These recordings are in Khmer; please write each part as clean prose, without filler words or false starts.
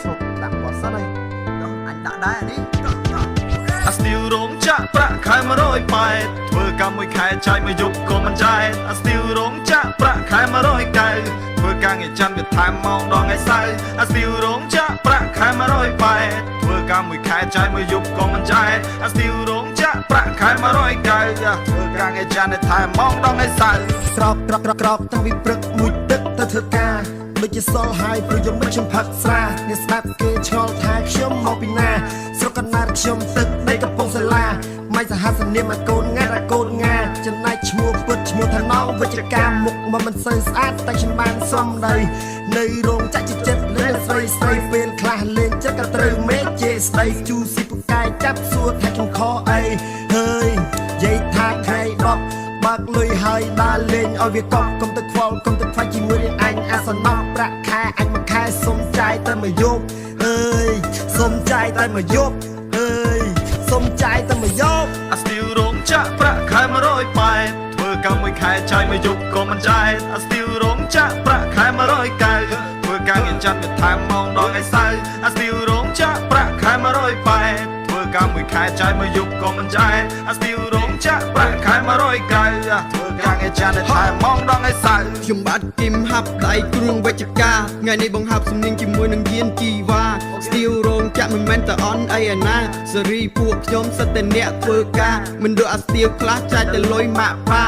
chụp đặt bỏ sát đây đó anh đã đá đi still រោងចក្រប្រាក់ខែ100ប៉ែតធ្វើការមួយខែចាយមួយយប់ក៏មិនចែក still រោងចក្រប្រាក់ខែ100កែធ្វើការងារច័ន្ទវាថែមម៉ោងដល់ថ្ងៃសៅរ៍ still រោងចក្រប្រាក់ខែ100ប៉ែតធ្វើការមួយខែចាយមួយយប់ក៏មិនចែក still រោងចក្រប្រាក់ខែ100កែធ្វើការងារច័ន្ទវាថែមម៉ោងដល់ថ្ងៃសៅរ៍ ក្រោកតាំងពីព្រឹកមួយទឹកទៅធ្វើការដូចជាសល់ហើយព្រោះយំមិនខ្ញុំផឹកស្រាអ្នកស្ដាប់គេឆ្ងល់ថាខ្ញុំមកពីណាស្រុកកណ្ដាលខ្ញុំទឹកដីកំពង់សាឡាមិនសហសនាមកកូនងាកូនងាចំណែកឈ្មោះពុតឈ្មោះថាណងវិជ្ជការមុខមិនសូវស្អាតតែខ្ញុំបានសំដីនៅរោងចក្រចិត្តលេងស្រីពេលខ្លះលេងចិត្តក៏ត្រូវមេជេស្ដីជូស៊ីពូកាយចាប់សួរថាខ្ញុំខអីហើយនិយាយថាខែ10បើកលុយហើយដើរលេងឲ្យវាកុំទៅខ្វល់កុំទៅខ្វាច់ជាមួយនឹងអញអាសនៈប្រាក់ខែអញមួយខែសុំចាយតែមួយយប់អើយសុំចាយតែមួយយប់អើយសុំចាយតែមួយយប់ still រោងចក្រប្រាក់ខែ100ប៉ែតធ្វើការមួយខែចាយមួយយប់ក៏មិនចែក still រោងចក្រប្រាក់ខែ100កែធ្វើការងារច័ន្ទវាថែមម៉ោងដល់ថ្ងៃសៅរ៍ still រោងចក្រប្រាក់ខែ100ប៉ែតធ្វើការមួយខែចាយមួយយប់ក៏មិនចែក still រោងចក្រប្រាក់ខែ100កែធ្វើការងារច័ន្ទវាថែមម៉ោងដល់ថ្ងៃសៅរ៍ ខ្ញុំបាទគឹមហាប់ដៃគ្រឿងវិជ្ជការថ្ងៃនេះបង្ហាប់សំនៀងជាមួយនឹងយានជីវ៉ា Still រោងចក្រមិនមែនតែអន់អីឯណាសេរីពួកខ្ញុំសិតតែអ្នកធ្វើការមិនដូចអា Still ខ្លះចាច់តែលុយម៉ាក់ប៉ា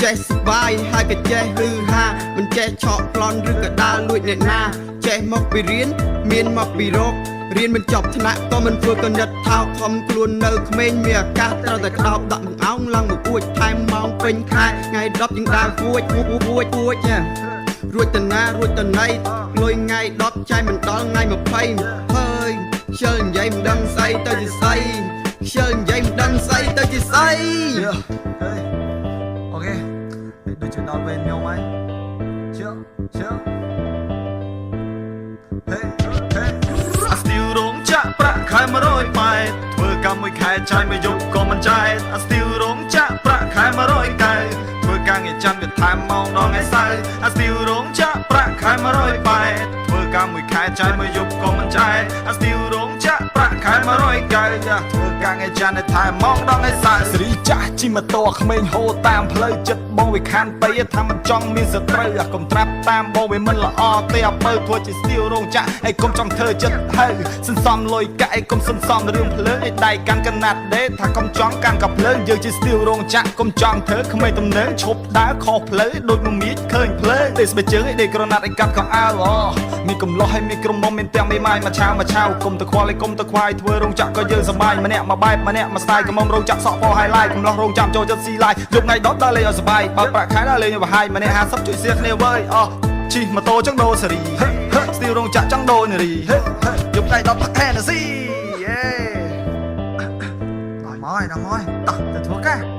ចេះស្បាយហើយក៏ចេះហឺហាមិនចេះឆក់ប្លន់ឬក៏ដើរលួចអ្នកណាចេះមកពីរៀនមានមកពីរករៀនមិនចប់ថ្នាក់ក៏មិនធ្វើកណិតថោកខំខ្លួននៅក្មេងមានឱកាសត្រូវតែក្តោបដាក់បង្អោងឡើងមកអួចថែមម៉ោងពេញខែថ្ងៃ10យើងដើរពួចចារួចតណារួចតណៃលុយថ្ងៃ10ចាយមិនដល់ថ្ងៃ20ហើយខ្ជិលនិយាយមិនដឹងស្អីទៅជាស្អីខ្ជិលនិយាយមិនដឹងស្អីទៅជាស្អី ហើយអូខេដូចជាដល់វេនខ្ញុំហើយជឿstill រោងចក្រប្រាក់ខែ100ប៉ែតធ្វើការមួយខែចាយមួយយប់ក៏មិនចែក still រោងចក្រប្រាក់ខែ100កែធ្វើការងារច័ន្ទវាថែមម៉ោងដល់ថ្ងៃសៅរ៍ still រោងចក្រប្រាក់ខែ100ប៉ែតធ្វើការមួយខែចាយមួយយប់ក៏មិនចែក still រោងចក្រប្រាក់ខែ100កែធ្វើការងារច័ន្ទវាថែមម៉ោងដល់ថ្ងៃសៅរ៍សេរីចាស់ជិះម៉ូតូក្មេងហូរតាមផ្លូវចិត្តបងវាខានទៅថាមិនចង់មានសត្រូវអាកុំត្រាប់តាមបងវាមិនល្អទេអពើធ្វើជា still រោងចក្រឯកុំចង់ធ្វើចិត្តហើយសន្សំលុយកាក់ឯកុំសន្សំរឿងភ្លើងឯដៃកាន់កណាត់ដេថាកុំចង់កាន់កាភ្លើងយើងជា still រោងចក្រកុំចង់ធ្វើក្មេងទំនើងឈប់ដើរខុសផ្លូវដូចមមាញឃើញភ្លើងទេស្បែកជើងឯដេក្រណាត់ឯកាត់កៅអៅមានកំឡោះហើយមានក្រុមមុំមានទាំងមេម៉ាយមកឆាវកុំទៅខ្វល់ឯកុំទៅខ្វាយធ្វើរោងចក្រក៏យើងសប្បាយម្នាក់មួយបែបម្នាក់មួយស្ទាយកំមុំរោងចក្រសក់ពោហើយឡាយកំឡោះរោងចក្រចូលចិត្តស៊ីឡាយយកថ្ងៃ10ដល់លេងឲ្យសប្បាយបើប្រាក់ខែដល់លេងឲ្យបរហាយម្នាក់50ជួយសៀគ្នាវើយជិះម៉ូតូចឹងដូរសេរី still រោងចក្រចឹងដូរនារីយកថ្ងៃ10ផឹកហេនស៊ីយេដល់មកហើយតោះទៅធ្វើការ